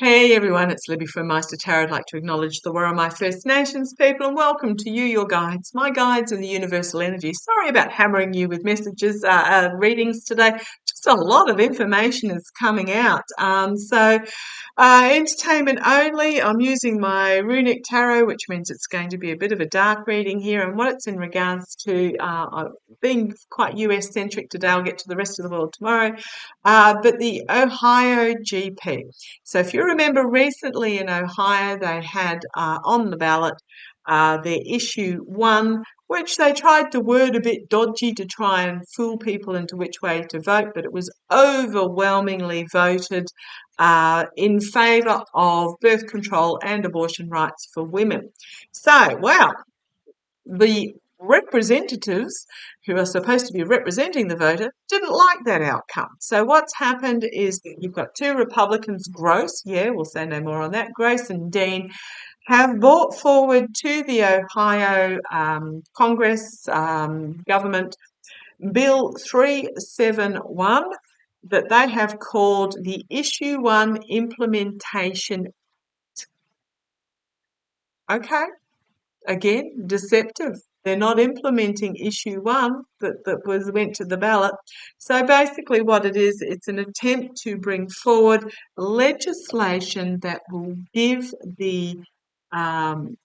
Hey everyone, it's Libby from Meister Tarot. I'd like to acknowledge the Worimi First Nations people and welcome to you, your guides, my guides in the universal energy. Sorry about hammering you with messages, readings today. Just a lot of information is coming out. Entertainment only. I'm using my runic tarot, which means it's going to be a bit of a dark reading here. And what it's in regards to being quite US centric today, I'll get to the rest of the world tomorrow. But the Ohio GP. So if you remember recently in Ohio, they had on the ballot their issue 1, which they tried to word a bit dodgy to try and fool people into which way to vote, but it was overwhelmingly voted in favour of birth control and abortion rights for women. So, wow, the representatives who are supposed to be representing the voter didn't like that outcome. So what's happened is that you've got two Republicans, Gross, we'll say no more on that, Gross and Dean, have brought forward to the Ohio Congress government Bill 371 that they have called the Issue 1 Implementation. Okay, again, deceptive. They're not implementing issue 1 that went to the ballot. So basically what it is, it's an attempt to bring forward legislation that will give the Ohio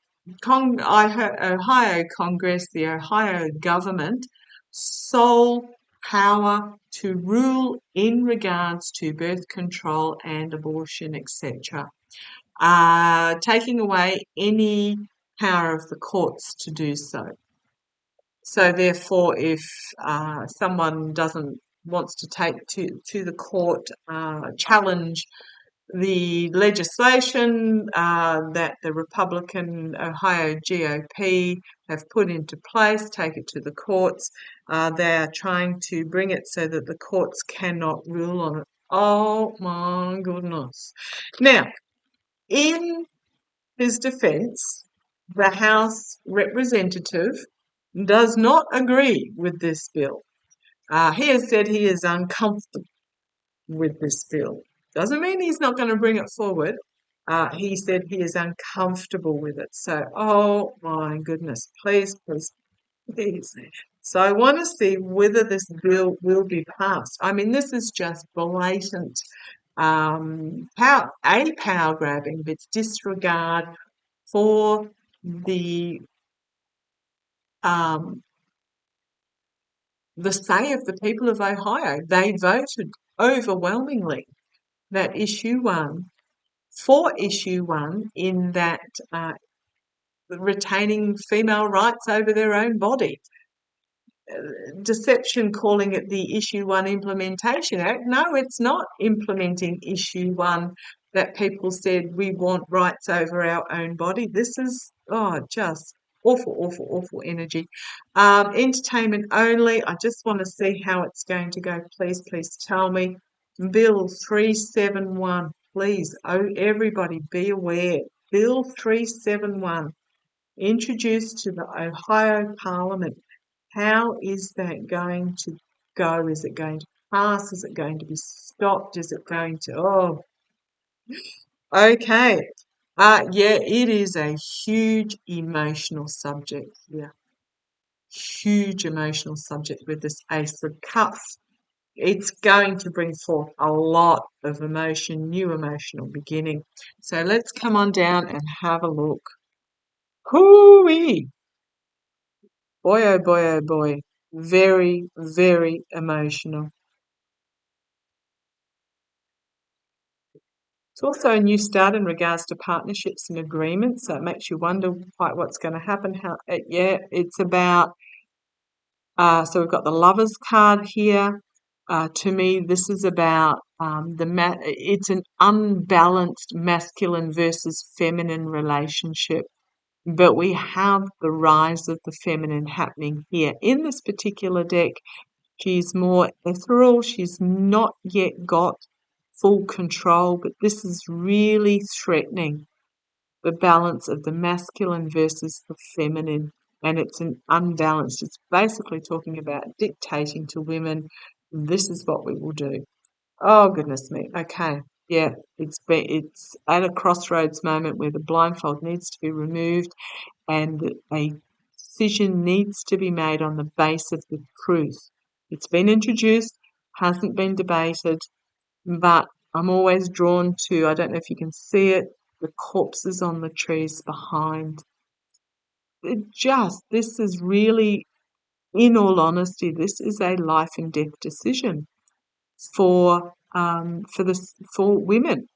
Congress, the Ohio government, sole power to rule in regards to birth control and abortion, etc. Taking away any power of the courts to do so. So therefore, if someone wants to take to the court, challenge the legislation that the Republican Ohio GOP have put into place, take it to the courts. They are trying to bring it so that the courts cannot rule on it. Oh my goodness. Now, in his defense, the House representative does not agree with this bill. He has said he is uncomfortable with this bill. Doesn't mean he's not going to bring it forward. He said he is uncomfortable with it. So, oh my goodness, please, please, please. So I want to see whether this bill will be passed. I mean, this is just blatant power grabbing, but it's disregard for the say of the people of Ohio. They voted overwhelmingly that issue 1 for issue 1 in that retaining female rights over their own body. Deception calling it the issue 1 Implementation Act. No, it's not implementing issue 1 that people said we want rights over our own body. This is just awful energy. Entertainment only. I just want to see how it's going to go. Please tell me. Bill 371. Please, everybody be aware. Bill 371 introduced to the Ohio Parliament. How is that going to go? Is it going to pass? Is it going to be stopped? Is it going to... okay. It is a huge emotional subject here. Huge emotional subject with this Ace of Cups. It's going to bring forth a lot of emotion, new emotional beginning. So let's come on down and have a look. Hoo-wee! Boy, oh boy, oh boy. Very, very emotional. It's also a new start in regards to partnerships and agreements, so it makes you wonder quite what's going to happen. It's about, so we've got the Lovers card here. To me, this is about it's an unbalanced masculine versus feminine relationship. But we have the rise of the feminine happening here. In this particular deck, she's more ethereal. She's not yet got full control, but this is really threatening the balance of the masculine versus the feminine. And it's an unbalanced. It's basically talking about dictating to women, this is what we will do. Oh, goodness me. Okay. Yeah, it's at a crossroads moment where the blindfold needs to be removed and a decision needs to be made on the base of the truth. It's been introduced, hasn't been debated, but I'm always drawn to, I don't know if you can see it, the corpses on the trees behind. This is really, in all honesty, this is a life and death decision for women.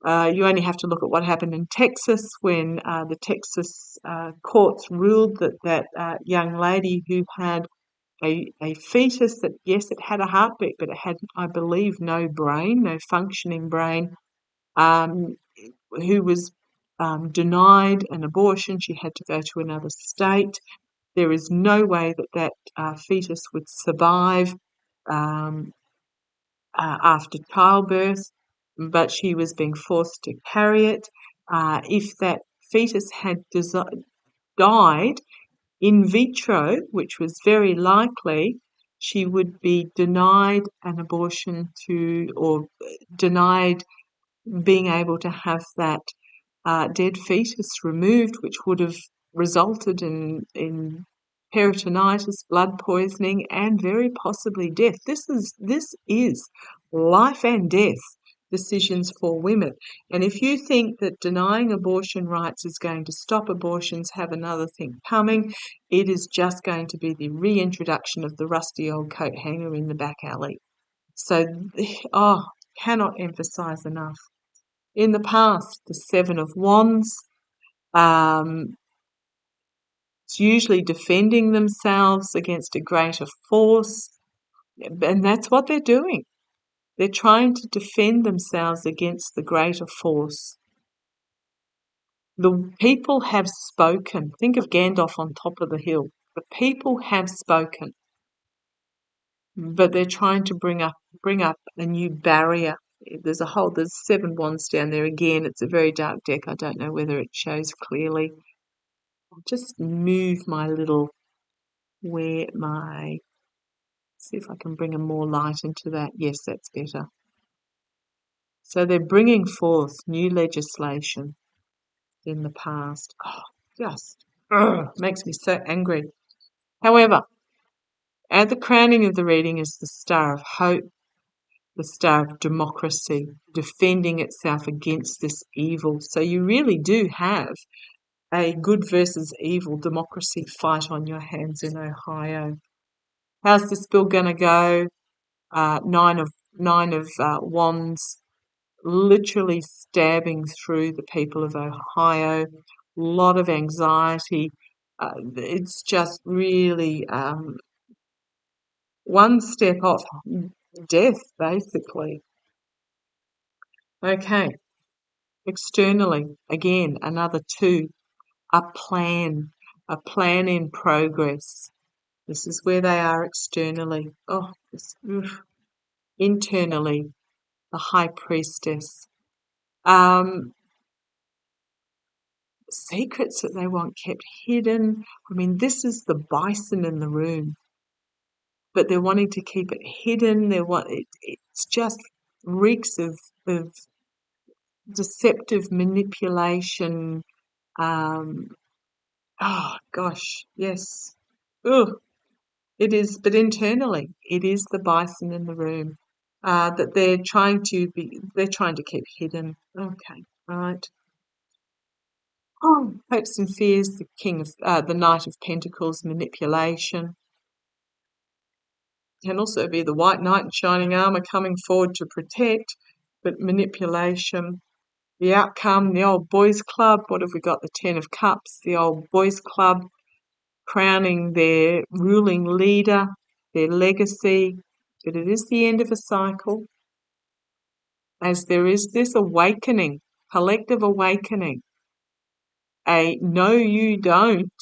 You only have to look at what happened in Texas when the Texas courts ruled that young lady who had a fetus that, yes, it had a heartbeat, but it had, I believe, no brain, no functioning brain, um, who was denied an abortion. She had to go to another state. There is no way that fetus would survive um, after childbirth, but she was being forced to carry it. If that fetus had died in vitro, which was very likely, she would be denied an abortion or denied being able to have that dead fetus removed, which would have resulted in peritonitis, blood poisoning, and very possibly death. This is life and death decisions for women. And if you think that denying abortion rights is going to stop abortions, have another thing coming. It is just going to be the reintroduction of the rusty old coat hanger in the back alley. So, cannot emphasize enough. In the past, the Seven of Wands, um, it's usually defending themselves against a greater force, and that's what they're doing. They're trying to defend themselves against the greater force. The people have spoken. Think of Gandalf on top of the hill. The people have spoken, but they're trying to bring up a new barrier. There's seven wands down there again. It's a very dark deck. I don't know whether it shows clearly. I'll just move see if I can bring a more light into that. Yes, that's better. So they're bringing forth new legislation in the past. Makes me so angry. However, at the crowning of the reading is the Star of Hope, the Star of Democracy, defending itself against this evil. So you really do have a good versus evil democracy fight on your hands in Ohio. How's this bill going to go? Nine of Wands, literally stabbing through the people of Ohio. A lot of anxiety. It's just really one step off death, basically. Okay. Externally, again, another two. A plan in progress. This is where they are externally. Internally, the High Priestess. Secrets that they want kept hidden. I mean, this is the bison in the room, but they're wanting to keep it hidden. It's just reeks of deceptive manipulation. Oh gosh, yes. Ugh. It is, but internally, it is the bison in the room that they're trying to keep hidden. Okay, right. Oh, hopes and fears, the Knight of Pentacles, manipulation. Can also be the White Knight in shining armor coming forward to protect, but manipulation. The outcome, the old boys club. What have we got? The Ten of Cups, the old boys club, crowning their ruling leader, their legacy. But it is the end of a cycle, as there is this awakening, collective awakening. A no, you don't.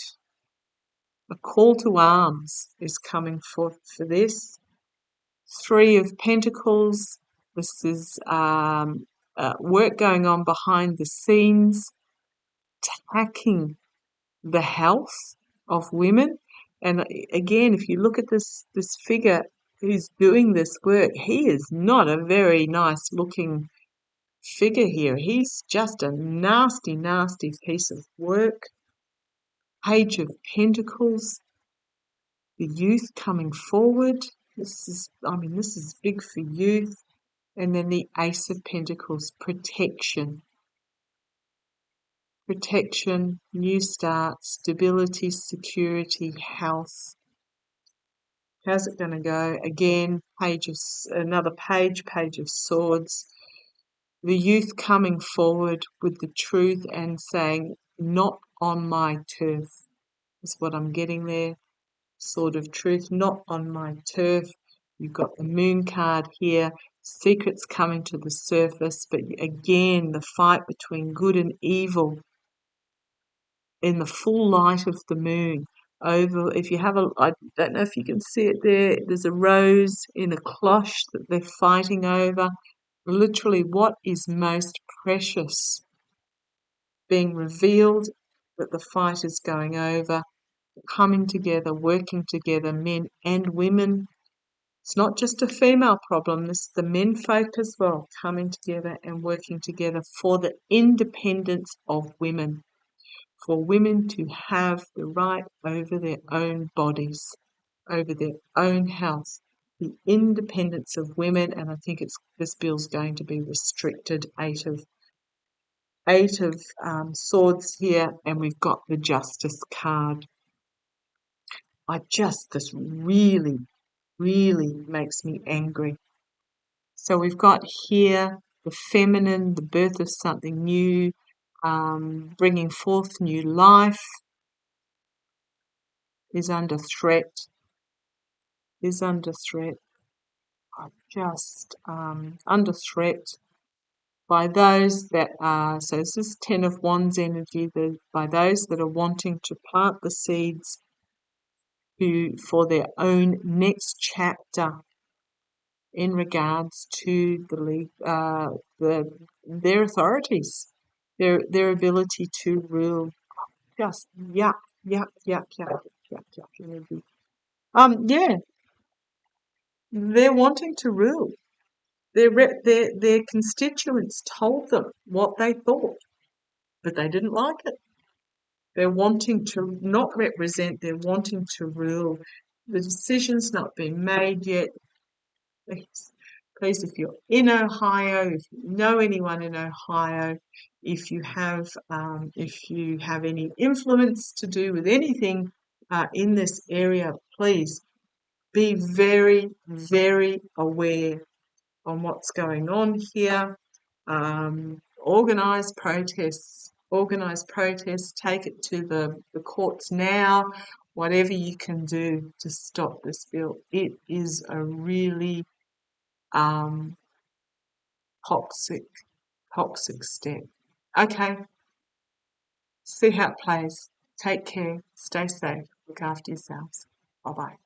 A call to arms is coming forth for this. Three of Pentacles. This is work going on behind the scenes, attacking the health of women. And again, if you look at this figure who's doing this work, he is not a very nice looking figure here. He's just a nasty, nasty piece of work. Page of Pentacles, the youth coming forward. This is big for youth. And then the Ace of Pentacles, protection. Protection, new start, stability, security, health. How's it going to go? Again, another page of swords. The youth coming forward with the truth and saying, not on my turf, is what I'm getting there. Sword of truth, not on my turf. You've got the moon card here. Secrets coming to the surface, but again, the fight between good and evil in the full light of the moon. Over, if you have I don't know if you can see it there, there's a rose in a cloche that they're fighting over. Literally, what is most precious being revealed that the fight is going over, coming together, working together, men and women. It's not just a female problem, this is the men folk as well, coming together and working together for the independence of women, for women to have the right over their own bodies, over their own health, the independence of women. And I think this bill's going to be restricted. Eight of swords here, and we've got the Justice card. This really, really makes me angry. So we've got here the feminine, the birth of something new, bringing forth new life, is under threat, under threat, under threat by those that are, so this is 10 of Wands energy, by those that are wanting to plant the seeds for their own next chapter in regards to their authorities, their ability to rule. Just yuck, yuck, yuck, yuck, yuck, yuck. Yeah, they're wanting to rule. Their constituents told them what they thought, but they didn't like it. They're wanting to not represent, they're wanting to rule. The decision's not been made yet. Please, if you're in Ohio, if you know anyone in Ohio, if you have any influence to do with anything in this area, please be very, very aware on what's going on here. Organise protests, take it to the courts now, whatever you can do to stop this bill. It is a really toxic step. Okay, see how it plays. Take care, stay safe, look after yourselves. Bye-bye.